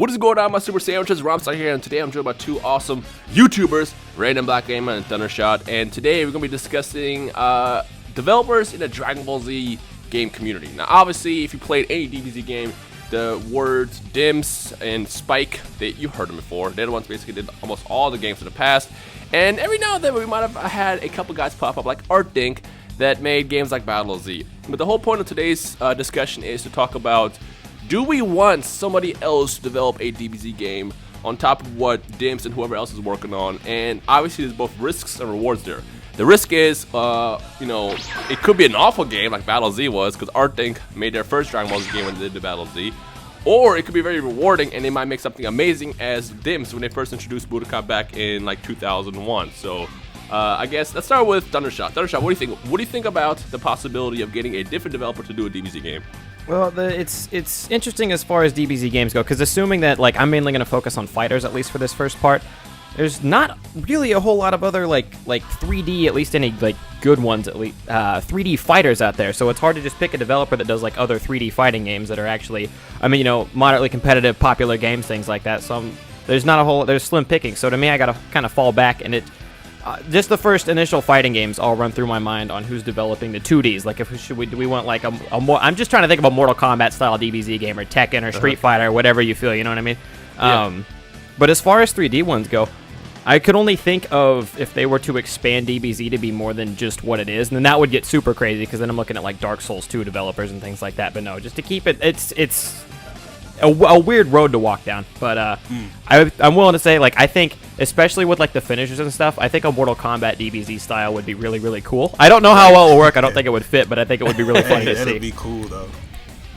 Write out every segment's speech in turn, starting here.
What is going on, my super sandwiches? Rhymestyle here, and today I'm joined by two awesome YouTubers, Random Black Gamer and Thundershot. And today we're going to be discussing developers in the Dragon Ball Z game community. Now, obviously, if you played any DBZ game, the words Dimps and Spike, you've heard them before. They're the ones basically did almost all the games in the past. And every now and then we might have had a couple guys pop up like ArtDink that made games like Battle Z. But the whole point of today's discussion is to talk about, do we want somebody else to develop a DBZ game on top of what Dimps and whoever else is working on? And obviously there's both risks and rewards there. The risk is, it could be an awful game like Battle Z was, because ArtDink made their first Dragon Ball Z game when they did the Battle Z. Or it could be very rewarding and they might make something amazing as Dimps when they first introduced Budokai back in like 2001. So I guess let's start with Thundershot. Thundershot, what do you think? What do you think about the possibility of getting a different developer to do a DBZ game? Well, it's interesting as far as DBZ games go, because assuming that like I'm mainly going to focus on fighters at least for this first part, there's not really a whole lot of other like 3D, at least any like good ones at least 3D fighters out there. So it's hard to just pick a developer that does like other 3D fighting games that are actually, moderately competitive, popular games, things like that. So there's slim picking. So to me, I got to kind of fall back, and just the first initial fighting games all run through my mind on who's developing the 2Ds. Like, do we want like a more? I'm just trying to think of a Mortal Kombat style DBZ game, or Tekken, or Street Fighter, whatever you feel. You know what I mean? Yeah. But as far as 3D ones go, I could only think of if they were to expand DBZ to be more than just what it is, and then that would get super crazy, because then I'm looking at like Dark Souls 2 developers and things like that. But no, just to keep it, it's a weird road to walk down. But I'm willing to say, like, I think, especially with like the finishers and stuff, I think a Mortal Kombat DBZ style would be really, really cool. I don't know how well it will work. I don't think it would fit, but I think it would be really funny to see. That'd be cool though.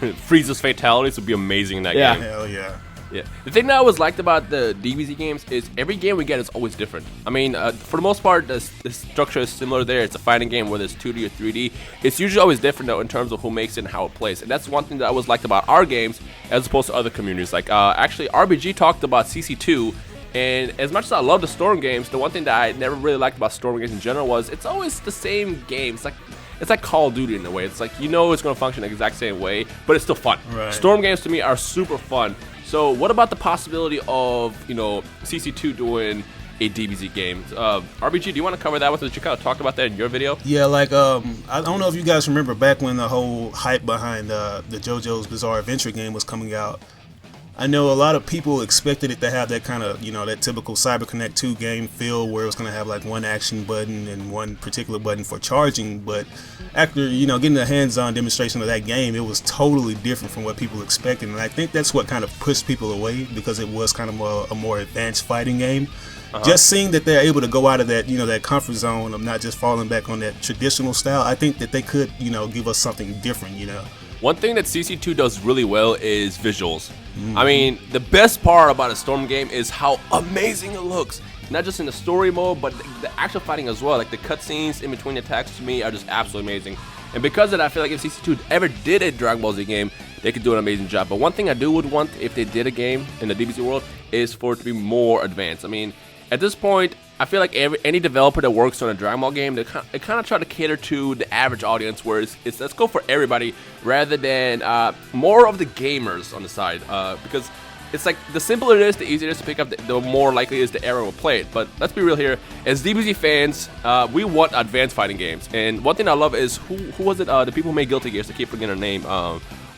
Frieza's fatalities would be amazing in that game. Hell yeah. Yeah. The thing that I always liked about the DBZ games is every game we get is always different. I mean, for the most part, the structure is similar there. It's a fighting game, whether it's 2D or 3D. It's usually always different, though, in terms of who makes it and how it plays. And that's one thing that I always liked about our games as opposed to other communities. Like, actually, RBG talked about CC2. And as much as I love the Storm games, the one thing that I never really liked about Storm games in general was it's always the same game. It's like Call of Duty in a way. It's like, it's going to function the exact same way, but it's still fun. Right. Storm games, to me, are super fun. So what about the possibility of, CC2 doing a DBZ game? RBG, do you want to cover that with us? You kind of talked about that in your video. Yeah, like, I don't know if you guys remember back when the whole hype behind the JoJo's Bizarre Adventure game was coming out. I know a lot of people expected it to have that kind of, that typical CyberConnect 2 game feel where it was going to have like one action button and one particular button for charging. But after, getting a hands-on demonstration of that game, it was totally different from what people expected. And I think that's what kind of pushed people away, because it was kind of a more advanced fighting game. Just seeing that they're able to go out of that, that comfort zone of not just falling back on that traditional style, I think that they could, give us something different, One thing that CC2 does really well is visuals. I mean, the best part about a Storm game is how amazing it looks. Not just in the story mode, but the actual fighting as well. Like, the cutscenes in between attacks, to me, are just absolutely amazing. And because of that, I feel like if CC2 ever did a Dragon Ball Z game, they could do an amazing job. But one thing I would want, if they did a game in the DBZ world, is for it to be more advanced. I mean, at this point, I feel like any developer that works on a Dragon Ball game, they kind of try to cater to the average audience, where it's let's go for everybody rather than more of the gamers on the side. Because it's like, the simpler it is, the easier it is to pick up, the more likely it is the era will play it. But let's be real here, as DBZ fans, we want advanced fighting games. And one thing I love is, who was it, the people who made Guilty Gear, I keep forgetting their name,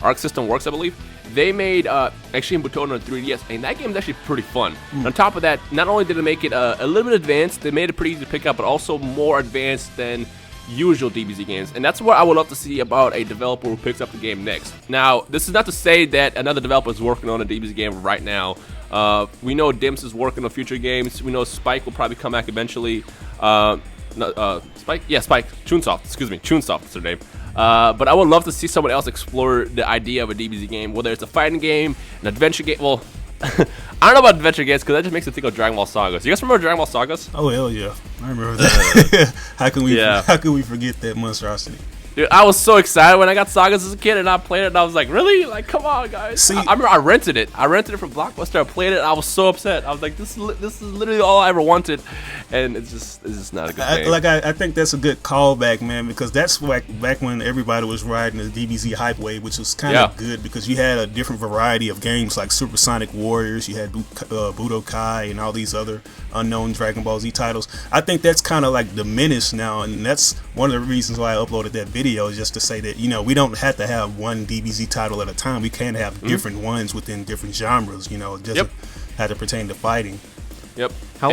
Arc System Works, I believe. They made actually in Butono on 3DS, and that game is actually pretty fun. On top of that, not only did they make it a little bit advanced, they made it pretty easy to pick up, but also more advanced than usual DBZ games. And that's what I would love to see about a developer who picks up the game next. Now, this is not to say that another developer is working on a DBZ game right now. We know Dimps is working on future games. We know Spike will probably come back eventually. Spike? Yeah, Spike. Chunsoft is their name. But I would love to see someone else explore the idea of a DBZ game, whether it's a fighting game, an adventure game. Well, I don't know about adventure games, because that just makes me think of Dragon Ball Sagas. You guys remember Dragon Ball Sagas? Oh, hell yeah. I remember that. How can we forget that monstrosity? Dude, I was so excited when I got Sagas as a kid and I played it and I was like, really? Like, come on, guys. See, I remember I rented it. I rented it from Blockbuster. I played it and I was so upset. I was like, this is literally all I ever wanted. And it's just not a good game. I think that's a good callback, man, because that's back when everybody was riding the DBZ hype wave, which was kind of good because you had a different variety of games like Supersonic Warriors, you had Budokai, and all these other unknown Dragon Ball Z titles. I think that's kind of like diminished now, and that's one of the reasons why I uploaded that video, is just to say that, we don't have to have one DBZ title at a time. We can have different ones within different genres, it doesn't have to pertain to fighting. Yep. How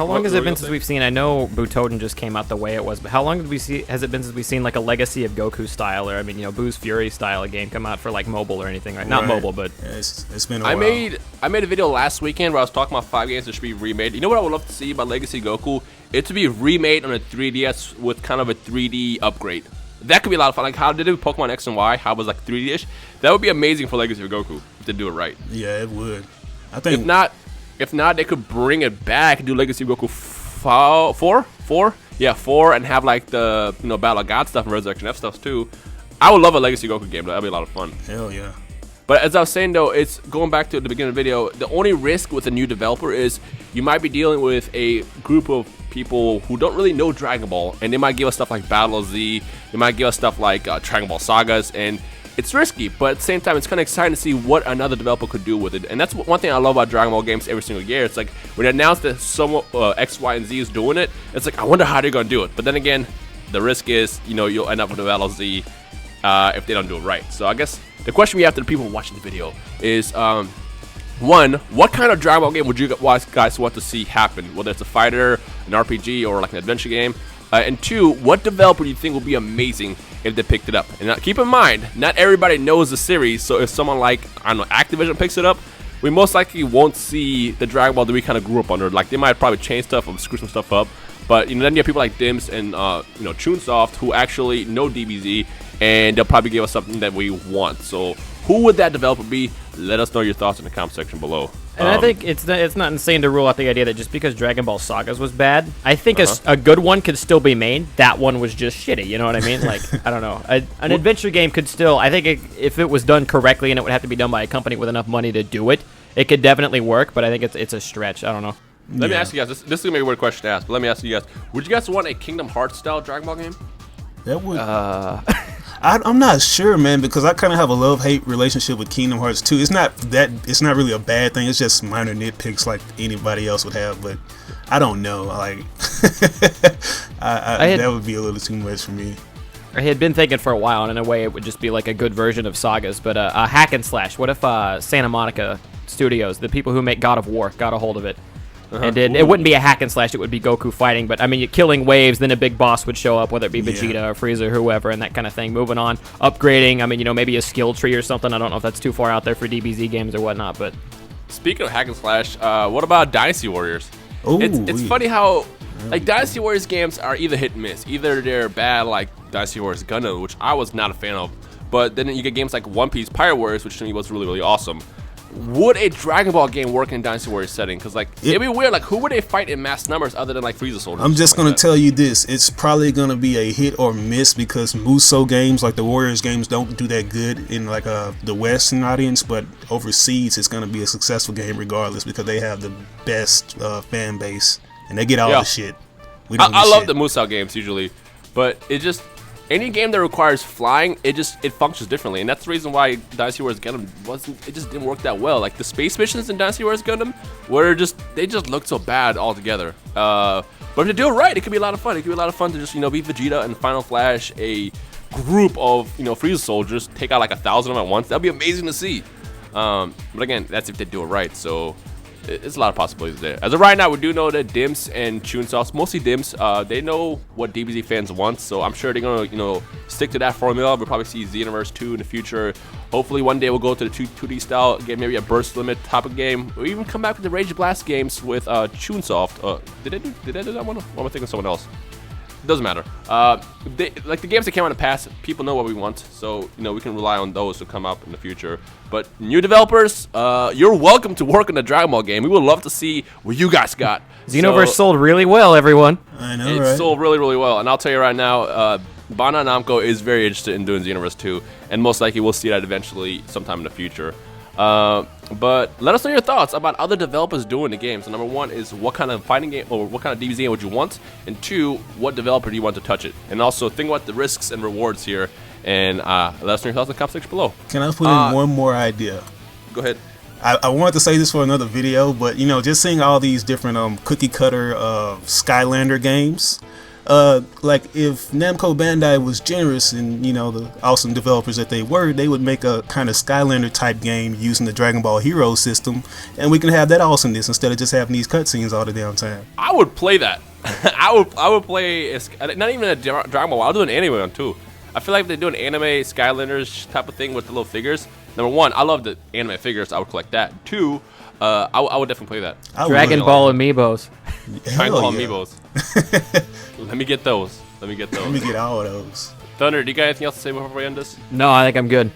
long has it been since we've seen? I know Butoden just came out the way it was, but how long has it been since we've seen like a Legacy of Goku style, or Boo's Fury style a game come out for like mobile or anything, right? Not mobile, but it's been a while. I made a video last weekend where I was talking about 5 games that should be remade. You know what I would love to see about Legacy Goku? It to be remade on a 3DS with kind of a 3D upgrade. That could be a lot of fun. Like how did it with Pokemon X and Y? How it was like 3D-ish? That would be amazing for Legacy of Goku if they do it right. Yeah, it would. I think If not, they could bring it back and do Legacy of Goku 4? Yeah, 4, and have like the Battle of God stuff and Resurrection F stuff too. I would love a Legacy Goku game. That'd be a lot of fun. Hell yeah. But as I was saying though, it's going back to the beginning of the video, the only risk with a new developer is you might be dealing with a group of people who don't really know Dragon Ball, and they might give us stuff like Battle of Z, they might give us stuff like Dragon Ball Sagas, and it's risky, but at the same time, it's kind of exciting to see what another developer could do with it. And that's one thing I love about Dragon Ball games every single year. It's like when they announce that someone X, Y, and Z is doing it, it's like I wonder how they're gonna do it. But then again, the risk is you'll end up with a Battle of Z if they don't do it right. So I guess the question we have to the people watching the video is, one, what kind of Dragon Ball game would you guys want to see happen? Whether it's a fighter, an RPG, or like an adventure game. And two, what developer do you think would be amazing if they picked it up? And now, keep in mind, not everybody knows the series, so if someone like, I don't know, Activision picks it up, we most likely won't see the Dragon Ball that we kind of grew up under. Like, they might probably change stuff or screw some stuff up, but then you have people like Dimps and Chunsoft who actually know DBZ, and they'll probably give us something that we want. So who would that developer be? Let us know your thoughts in the comment section below. And I think it's not insane to rule out the idea that just because Dragon Ball Sagas was bad, I think a good one could still be made. That one was just shitty, you know what I mean? Like, I don't know. An adventure game could still, I think if it was done correctly, and it would have to be done by a company with enough money to do it, it could definitely work, but I think it's a stretch. I don't know. Let me ask you guys, this is going to be a weird question to ask, but let me ask you guys, would you guys want a Kingdom Hearts style Dragon Ball game? That would... I'm not sure, man, because I kind of have a love-hate relationship with Kingdom Hearts 2. It's not really a bad thing. It's just minor nitpicks like anybody else would have, but I don't know. Like, that would be a little too much for me. I had been thinking for a while, and in a way, it would just be like a good version of Sagas, but a hack and slash. What if Santa Monica Studios, the people who make God of War, got a hold of it? And then it wouldn't be a hack and slash, it would be Goku fighting, but I mean, you're killing waves, then a big boss would show up, whether it be Vegeta or Frieza or whoever, and that kind of thing. Moving on, upgrading, I mean, maybe a skill tree or something. I don't know if that's too far out there for DBZ games or whatnot, but... Speaking of hack and slash, what about Dynasty Warriors? Ooh, it's funny how, like, Dynasty Warriors games are either hit and miss. Either they're bad, like Dynasty Warriors Gundam, which I was not a fan of, but then you get games like One Piece Pirate Warriors, which to me was really, really awesome. Would a Dragon Ball game work in Dynasty Warriors setting? Because like it'd be weird. Like who would they fight in mass numbers other than like Frieza soldiers? I'm just gonna tell you this: it's probably gonna be a hit or miss because Musou games, like the Warriors games, don't do that good in like the Western audience. But overseas, it's gonna be a successful game regardless because they have the best fan base and they get all the shit. I love the Musou games usually, but it just. Any game that requires flying, it functions differently, and that's the reason why Dynasty Warriors Gundam just didn't work that well. Like the space missions in Dynasty Warriors Gundam, they just looked so bad altogether. But if they do it right, it could be a lot of fun. It could be a lot of fun to just beat Vegeta and Final Flash a group of Frieza soldiers, take out like 1,000 of them at once. That'd be amazing to see. But again, that's if they do it right. So. It's a lot of possibilities there. As of right now, we do know that Dimps and Chunsoft, mostly Dimps, they know what DBZ fans want, so I'm sure they're gonna, stick to that formula. We'll probably see Xenoverse 2 in the future. Hopefully, one day we'll go to the 2D style game, maybe a burst limit type of game, or even come back with the Rage Blast games with Chunsoft. Did I do that one? Or am I thinking of someone else? It doesn't matter. Like the games that came out in the past, people know what we want, so we can rely on those to come up in the future. But new developers, you're welcome to work on a Dragon Ball game. We would love to see what you guys got. Xenoverse sold really well, everyone. I know, it right? sold really, really well, and I'll tell you right now, Bandai Namco is very interested in doing Xenoverse 2, and most likely we'll see that eventually sometime in the future. But let us know your thoughts about other developers doing the game. So number 1 is what kind of fighting game or what kind of DBZ game would you want, and 2, what developer do you want to touch it, and also think about the risks and rewards here, and let us know your thoughts in the comment section below. Can I put in one more idea? Go ahead. I wanted to say this for another video, but just seeing all these different cookie cutter Skylander games, like if Namco Bandai was generous and the awesome developers that they were, they would make a kind of Skylander type game using the Dragon Ball Heroes system, and we can have that awesomeness instead of just having these cutscenes all the damn time. I would play that. I would play not even a Dragon Ball. I'll do an anime one too. I feel like if they do an anime Skylanders type of thing with the little figures. Number 1, I love the anime figures. I would collect that. 2, I would definitely play that. Dragon Ball amiibos. Dragon Ball amiibos. Let me get those. Let me get all of those. Thunder, do you got anything else to say before we end this? No, I think I'm good.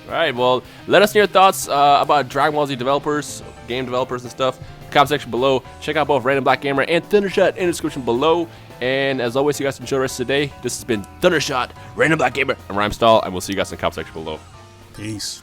All right, well, let us know your thoughts about Dragon Ball Z developers, game developers and stuff. Comment section below. Check out both Random Black Gamer and Thundershot in the description below. And as always, you guys enjoy the rest of the day. This has been Thundershot, Random Black Gamer, and Rhymestyle, and we'll see you guys in the comment section below. Peace.